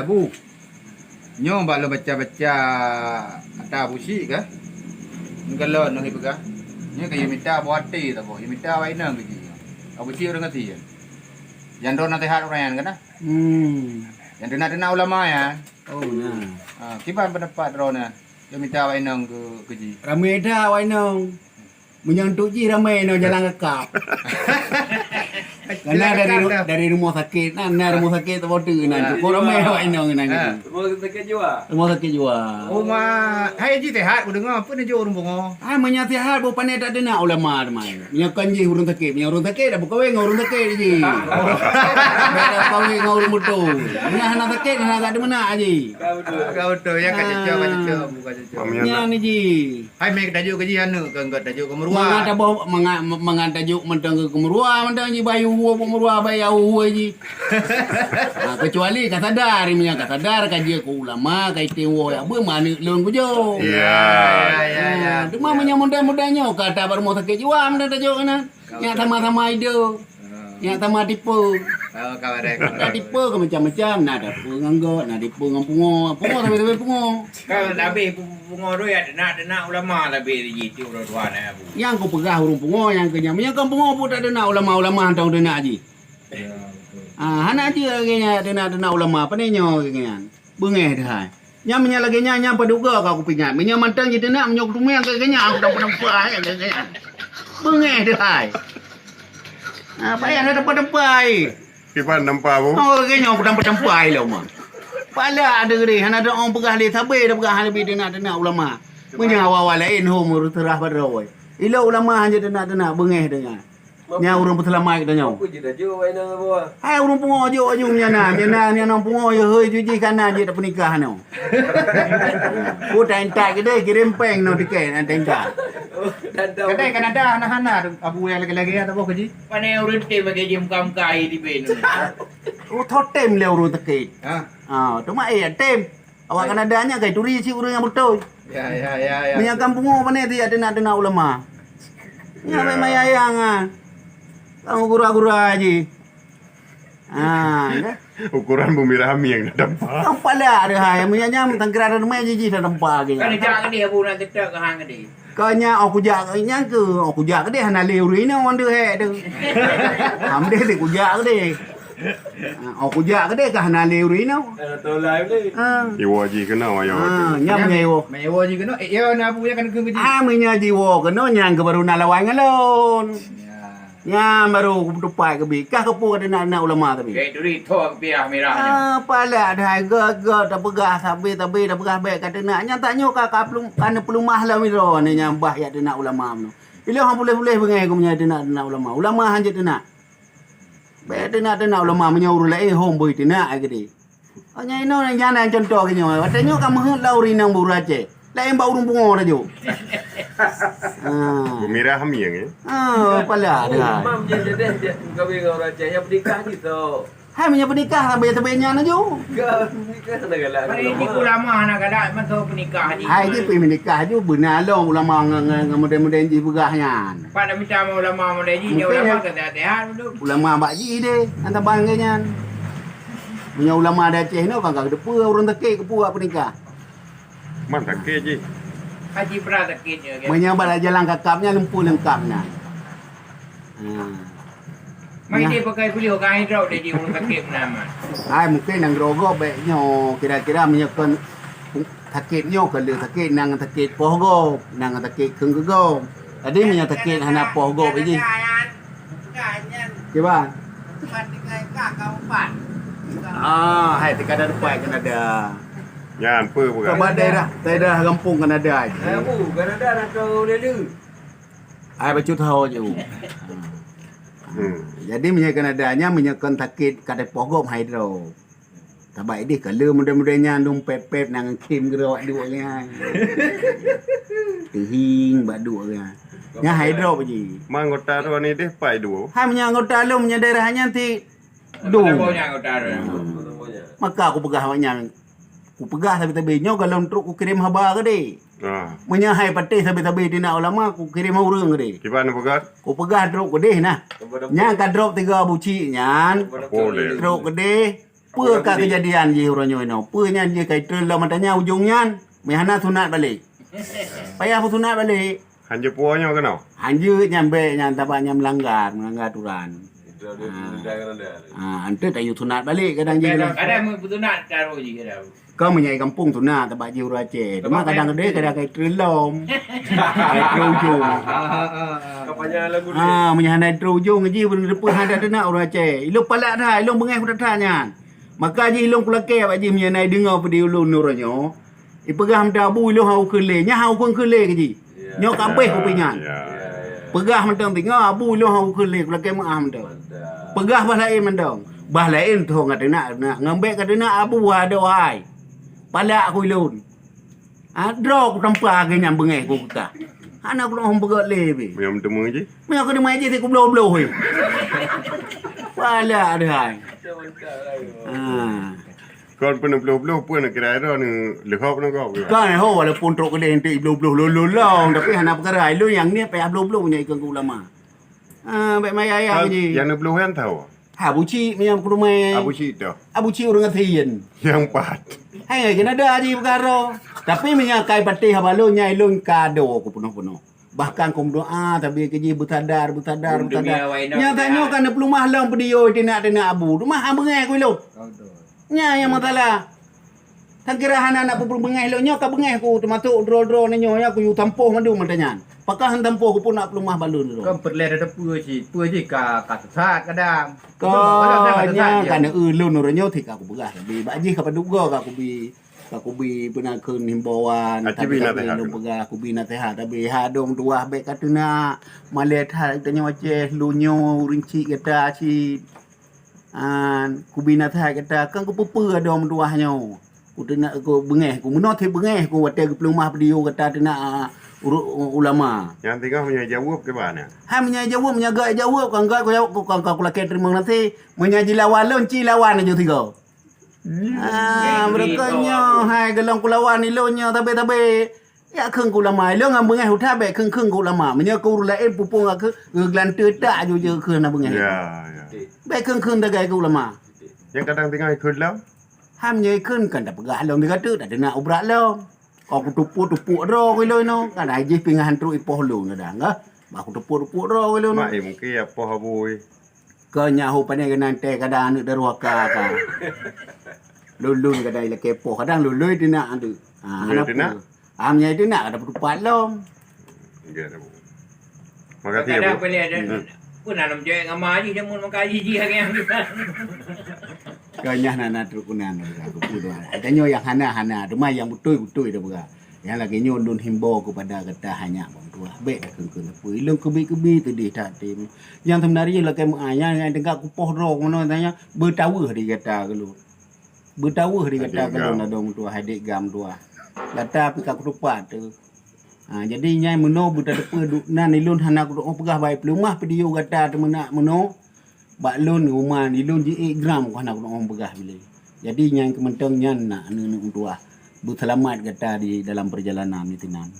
Bu. Nyo bak lo baca-baca ata busi ke? Kalau nak ibaga. Ni kayu minta buat teh tak boleh. Minta awak ina biji. Abu si orang ngerti ya. Yang don nanti hat orang kan? Yang dena ulama ya. Oh nah. Kiban pendapat drone dia minta awak ina ke ji. Ramai dah awak nong. Menyentuh ji ramai nong jalan kekap. Karena dari rumah sakit, rumah sakit tu bodoh nanti. Kau ramai awak nong nanti. Rumah sakit jiwa. Rumah sakit jiwa. Rumah, hai ji tehat ku dengar apa dia jual orang bungo. Menyatihat bukan pandai tak ada nak ulama ramai. Menyakan ji urang sakit, orang sakit dah bukan weng orang sakit ji. Dah kawin dengan orang betul. Nak sakit nak ada mana ji. Kau betul ya kat cecok bukan cecok. Nya ni ji. Hai mek tajuk ke ji anu ke enggak tajuk ke merua. Mengatajuk mentang ke merua mentang ji bayu huwa merua bayu huwa ji. Kecuali kat sadar punya kat sadar kaji ku ulama kai tewo ya be mana leung ku jo. Ya. Cuma punya mudah-mudahnya kata rumah sakit jiwa mendak tajuk kana. Nya sama-sama ide. Nya sama tipu. Kawan rek. Nak tipu ke macam-macam, nak ada penganggo, nak tipu dengan pungo. Pungo tapi pungo. Kalau tapi pungo tu ya nak ulama tapi di itu orang tua nak bu. Yang kau pegah urung pungo yang kenyang. Yang kau pungo pun tak ada nak ulama-ulama hantang dia nak ji. Hana je kenya ada ulama apa ni nyo kenya. Bengeh dah. Nya menya lagi nya paduga aku pingat. Menya mantang je nak menyok tumia ke kenya aku tak pernah pai kenya. Bengeh dah. Apa yang ada tempat-tempat. Kipan nampak bu? Oh, kenya aku tak pernah pai lah mah. Pala ada gede, hana ada orang pegah dia sabai dah pegah lebih dia nak ulama. Menya awal-awal lain home terah pada oi. Ilo ulama hanya dia nak bengeh dengan. Nya urang berselamai kita nyau. Aku je dah jual wain dengan bawah. Hai urang pungo jo aju nya nang pungo yo heuy cuci kanan je tak pernikah no. Ku tak entak gede kirim peng no tiket nanti entak. Kedai Kanada hana abu yang lagi-lagi atau apa ji? Panai urut te bagi jam kam-kai di ben. Ku thotem le urang tiket. Tu mak tem. Awak Kanadanya kai turi si urang yang betul. Ya. Punya kampungo pane dia ada ulama. Nya memang ayang kamu gura-gura aja. Ukuran bumi rami yang dah dapat. Nampak lah ada hai. Menyanyam tangkira rumah je dah nampak ke. Kan jak dia bu nak tetek ke hang dia. Kanya aku jak nya ke. Aku jak ke dia hana leuri ni orang dia he tu. Ham dia ku jak ke dia. Aku jak ke dia ke hana leuri ni. Tahu live ni. Iwa ji kena wayang. Nyam nyewo. Mewa ji kena. Ya na abu yang kan ke ji. Menya jiwo kena nyang ke baru nak lawan ngalon. Ya baru tupai ke bikah ke pu ada nak ulama tapi. Kayak duri thok piah merahnya. Pala dah ge dah pegah sabi dah pegah baik kata nak nya tak nyok ka pelum kana pelumah lah miro ni nyambah ya nak ulama no. Bila hang boleh bengai ku nya nak ulama. Ulama hang je nak. Baik nak ulama menyaur lai hom boy nak gede. Nya ino yang jana contoh ke nyo. Kata nyok ka meh lauri nang burace. Lain bau urung pungo dah jo. Bumi rami yang ya. Pala dah. Mam je kahwin dengan orang Aceh yang bernikah gitu. Hai punya pernikah sampai-sampainya na jo. Nikah sana galak. Pada ini ulama nak galak masa pernikah ni. Hai dia pergi menikah jo benar long ulama dengan model-model ji begahnya. Pada minta ulama melaji ni ulama kata tehat dulu. Ulama bak ji dia antara bangnya. Punya ulama ada Aceh no kagak depa orang tekek ke puak pernikah. Mana tak ji? Haji pernah tekitnya kan. Menyabat jalan kakapnya lempu lengkapnya. Mai dia pakai beliau kain drop dia di urut tekit nama. Hai mungkin nang rogo baiknya kira-kira menyakan takitnya kalau takit nang takit pohgo nang takit kenggo. Tadi punya takit hana pohgo biji. Coba. Hai tikada depan kan ada. Yan apa bukan? Ke daerah kampung kan ada. Bu, Kanada nak tahu dia dulu. Ai bacu tahu je. Jadi menyakan adanya menyakan takit kada pogom hidro. Tabai dia kalau mudah-mudahnya nung pep nang kim gerok dua ni. Tehing badu dia. Nya hidro baji. Manggota tu ni deh pai dua. Hai menyanggota lu punya daerahnya ti dong. Banyak utara. Maka aku pegah banyak. Ku pegah sabi-sabi nyo kalau untuk ku kirim haba ke deh. Menyahai pati sabi-sabi dina ulama ku kirim urang ke deh. Kipan pegat? Ku pegah drop ke deh nah. Nya ka drop 3 buci nyan. Boleh. Drop ke deh. Pekah kejadian je orangnya no. Penya je kai terlalu matanya ujungnya mehana sunat balik. Payah pun sunat balik. Hanya puanya kenal. Hanya nyampe nyam tabaknya melanggar aturan. Itu ada undangan ada. Ante tak yuk sunat balik kadang je. Kadang mun betunat karo je kadang. Kau menyai kampung sunat tabak je uru Aceh. Cuma kadang gede kadang kai terlom. Kai terujung. Kapanya lagu ni. Menyana terujung je pun depan ada nak uru Aceh. Ilung palak dah, ilung bengai ku datanya. Maka je ilung kulake pak je menyana dengar pada ulun nuranyo. Ipegah mta bu ilung hau kele, nya hau kun kele ke ji. Nyo kampeh ku pinyan. Ya. Pegah mentang tengok abu ilung hau kele kulake maah mentang. Pegah bah lain mentang. Bah lain thong kata nak ngambek kata nak abu ada wahai. Palak aku ilun. Drok tempa ke nyam bengai ku kata. Anak ku hom pegat le be. Yang temu je. Meh aku demai je ku blow-blow he. Palak ada hai. Kau pernah belum pun nak kira ada ni lekap nak kau. Kan ho walaupun truk kedai ente blow-blow lolong tapi hana perkara lu yang ni payah blow-blow punya ikan ku ulama. Baik mai ayah je. Yang nak belum kan tahu. Abu Ci menyam ku rumah. Abu Cik tu. Abu Ci orang Athian. Yang pat. Hai kena ada je perkara. Tapi menyakai pati habalu nyai lun kado ku penuh-penuh. Bahkan kum doa tapi keji bertadar. Nya tanya kan perlu mahlang pedio tina abu. Rumah bengai ku lu. Nya yang masalah. Kan kira hana nak perlu bengai lu nya ka bengai ku termasuk draw ni nya aku yu tampoh madu matanya. Pakah tampoh ku pun nak perlu mah balun tu. Kau perlu ada pue je ka sesat kadang. Kau nya kan lun nuranyo thì aku begah. Bi baji ka paduga ka aku bi pernah ke himbauan tapi belum pegah aku bi nasihat tapi hadong dua baik katuna malet hal tanya Aceh lunyo rinci kata si ku bi nasihat kata kan ku pepe adong duahnya ku nak ku bengeh ku menot bengeh ku wate ke pelumah video kata tena ulama Yang tinggal punya jawab ke mana? Ha menjawab menjaga jawab kan kau laki terima nasi menyaji lawan lonci lawan aja tiga. Mereka nyo hai gelong kulawan ni lo nyo tapi ya kheng ulama lo ngam bengai hutha be kheng ku ulama menyo ku lain pupung aku glan tetak je kheng na bengai. Ya. Be kheng dagai ku ulama. Yang kadang tinggal ikut lah. Ham nyai kheng kan dak pegah long dia kata tak nak ubrak lo. Kau tupu-tupu ro ku lo no kan aje pingahan tru ipoh lo na dah ngah. Ba ku tupu-tupu ro ku lo no. Mak mungkin apa habui. Kau nyahu pandai ke nanti kadang anak daruaka ka. Lulun kadang ila kepo kadang lului tina adu. Lului tina? Amnya tina ada pertupat lo. Ya dah. Makasih ya. Kadang boleh ada pun nak menjadi ngama je dia mun mengkaji ji hari yang ni. Kau nyah nana trukunan aku pudu. Adanya yang hana rumah yang betul dah berah. Yang lagi nyo lun himbau kepada kata hanya bang tua. Baik dah kengkeng apa. Ilung kebi tadi tak tim. Yang sebenarnya lagi ayah yang dengar kupoh roh mana tanya bertawa di kata kalau. Bertawa di kata kalau nak dong tua hadik gam tua. Kata pika ketupat tu. Jadi nyai meno buta depa nan ilun hana ku pegah baik pelumah pedio kata temena meno. Bak lun rumah ilun ji gram ku hana ku pegah bila. Jadi nyai kementeng nyan nak anu tua. Berselamat kata di dalam perjalanan itu nan.